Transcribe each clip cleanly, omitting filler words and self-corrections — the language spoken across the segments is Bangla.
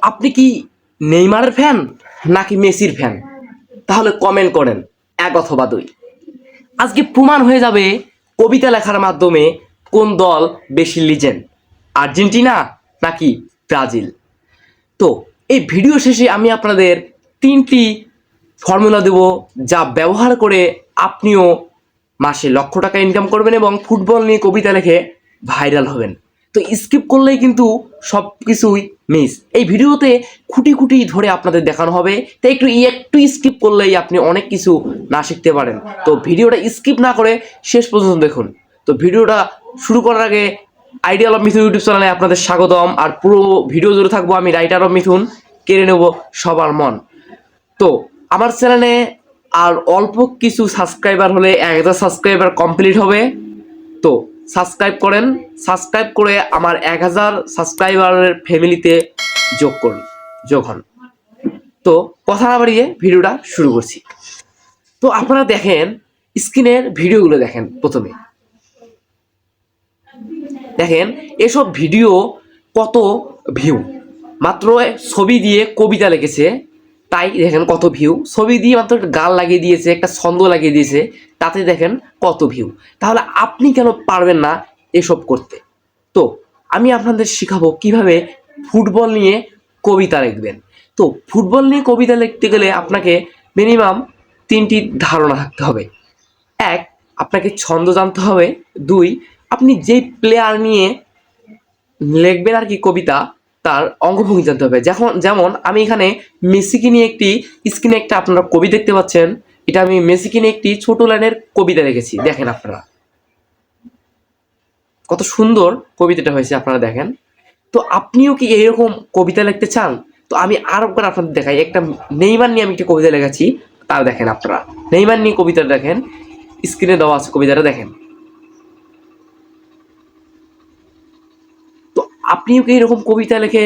আপনি কি নেইমারের ফ্যান নাকি মেসির ফ্যান? তাহলে কমেন্ট করেন এক অথবা দুই। আজকে প্রমাণ হয়ে যাবে কবিতা লেখার মাধ্যমে কোন দল বেশি লিজেন্ড, আর্জেন্টিনা নাকি ব্রাজিল। তো এই ভিডিও শেষে আমি আপনাদের 3টি ফর্মুলা দেব, যা ব্যবহার করে আপনিও মাসে লক্ষ টাকা ইনকাম করবেন এবং ফুটবল নিয়ে কবিতা লিখে ভাইরাল হবেন। তো স্কিপ করলেই কিন্তু সব কিছুই মিস। এই ভিডিওতে খুঁটি খুঁটি ধরে আপনাদের দেখানো হবে, তাই একটু স্কিপ করলেই আপনি অনেক কিছু না শিখতে পারেন। তো ভিডিওটা স্কিপ না করে শেষ পর্যন্ত দেখুন। তো ভিডিওটা শুরু করার আগে আইডিয়াল অফ মিথুন ইউটিউব চ্যানেলে আপনাদের স্বাগতম। আর পুরো ভিডিও জুড়ে থাকবো আমি, রাইটার অফ মিথুন, কেড়ে নেব সবার মন। তো আমার চ্যানেলে আর অল্প কিছু সাবস্ক্রাইবার হলে 1000 সাবস্ক্রাইবার কমপ্লিট হবে। তো সাবস্ক্রাইব করেন, সাবস্ক্রাইব করে আমার 1000 সাবস্ক্রাইবারের ফ্যামিলিতে যোগ হন। তো কথা না বাড়িয়ে ভিডিওটা শুরু করছি। তো আপনারা দেখেন, স্ক্রিনের ভিডিওগুলো দেখেন। প্রথমে দেখেন এসব ভিডিও কত ভিউ, মাত্র ছবি দিয়ে কবিতা লিখেছে তাই দেখেন কত ভিউ। ছবি দিয়ে মাত্র গান লাগিয়ে দিয়েছে, একটা ছন্দ লাগিয়ে দিয়েছে, তাতে দেখেন কত ভিউ। তাহলে আপনি কেন পারবেন না এসব করতে? তো আমি আপনাদের শেখাবো কিভাবে ফুটবল নিয়ে কবিতা লিখবেন। তো ফুটবল নিয়ে কবিতা লিখতে গেলে আপনাকে মিনিমাম 3টি ধারণা থাকতে হবে। 1, আপনাকে ছন্দ জানতে হবে। 2, আপনি যেই প্লেয়ার নিয়ে লিখবেন আর কি কবিতা, তার অঙ্গভঙ্গি জানতে হবে। যেমন আমি এখানে মেসিকে নিয়ে স্ক্রিনে একটা আপনারা কবি দেখতে পাচ্ছেন। এটা আমি মেসিকে নিয়ে একটি ছোট লাইনের কবিতা লিখেছি। দেখেন আপনারা কত সুন্দর কবিতাটা হয়েছে, আপনারা দেখেন। তো আপনিও কি এইরকম কবিতা লিখতে চান? তো আমি আর একবার আপনাদের দেখাই, একটা নেইমার নিয়ে আমি একটা কবিতা লিখেছি, তার দেখেন আপনারা। নেইমার নিয়ে কবিতাটা দেখেন, স্ক্রিনে দেওয়া আছে কবিতাটা দেখেন। তো আপনিও কি এরকম কবিতা লিখে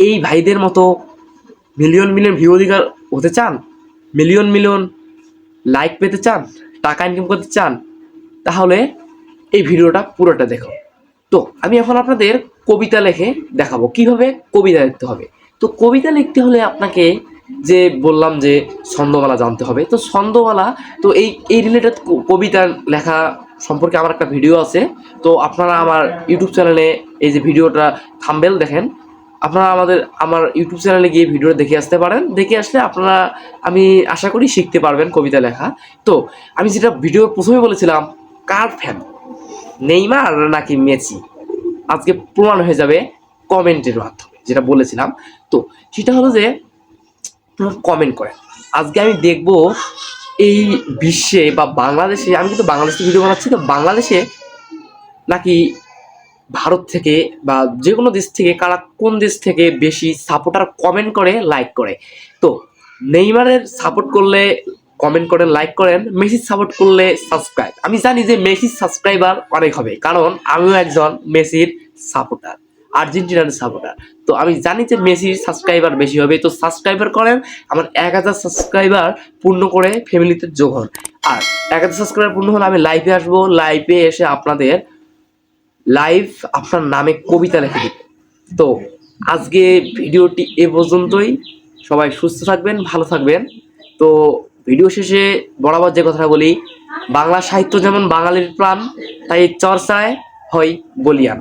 এই ভাইদের মতো মিলিয়ন মিলিয়ন ভিউ অধিকার হতে চান? মিলিয়ন মিলিয়ন লাইক পেতে চান? টাকা ইনকাম করতে চান? তাহলে এই ভিডিওটা পুরোটা দেখো। তো আমি এখন আপনাদের কবিতা লিখে দেখাবো কিভাবে কবিতা লিখতে হবে। তো কবিতা লিখতে হলে আপনাকে যে বললাম যে ছন্দমালা জানতে হবে। তো ছন্দমালা, তো এই রিলেটেড কবিতা লেখা সম্পর্কে আমার একটা ভিডিও আছে। তো আপনারা আমার ইউটিউব চ্যানেলে এই যে ভিডিওটা থাম্বনেল দেখেন, আপনারা আমার ইউটিউব চ্যানেলে গিয়ে ভিডিওটা দেখে আসতে পারেন। দেখে আসলে আপনারা, আমি আশা করি, শিখতে পারবেন কবিতা লেখা। তো আমি যেটা ভিডিও প্রথমে বলেছিলাম, কার ফ্যান, নেইমার নাকি মেসি, আজকে প্রমাণ হয়ে যাবে কমেন্টের মাধ্যমে। যেটা বলেছিলাম, তো সেটা হলো যে কমেন্ট করেন। আজকে আমি দেখব এই বিশ্বে বা বাংলাদেশে, আমি কিন্তু বাংলাদেশে ভিডিও বানাচ্ছি, তো বাংলাদেশে নাকি ভারত থেকে বা যে কোনো দেশ থেকে, কারা কোন দেশ থেকে বেশি সাপোর্টার কমেন্ট করে, লাইক করে। তো নেইমারের সাপোর্ট করলে কমেন্ট করেন, লাইক করেন। মেসির সাপোর্ট করলে সাবস্ক্রাইব। আমি জানি যে মেসির সাবস্ক্রাইবার অনেক হবে, কারণ আমিও একজন মেসির সাপোর্টার, আর্জেন্টিনার সাপোর্টার। তো আমি জানি যে মেসির সাবস্ক্রাইবার বেশি হবে। তো সাবস্ক্রাইবার করেন, আমার 1000 সাবস্ক্রাইবার পূর্ণ করে ফ্যামিলিতে যোগ হন। আর 1000 সাবস্ক্রাইবার পূর্ণ হলে আমি লাইভে আসবো, লাইভে এসে আপনাদের আপনার নামে কবিতা লিখে দিব। তো আজকে ভিডিওটি এ পর্যন্তই। সবাই সুস্থ থাকবেন, ভালো থাকবেন। তো ভিডিও শেষে বরাবর যে কথা বলি, বাংলা সাহিত্য যেমন বাঙালির প্রাণ, তাই চর্চায় হয় বলিয়ান।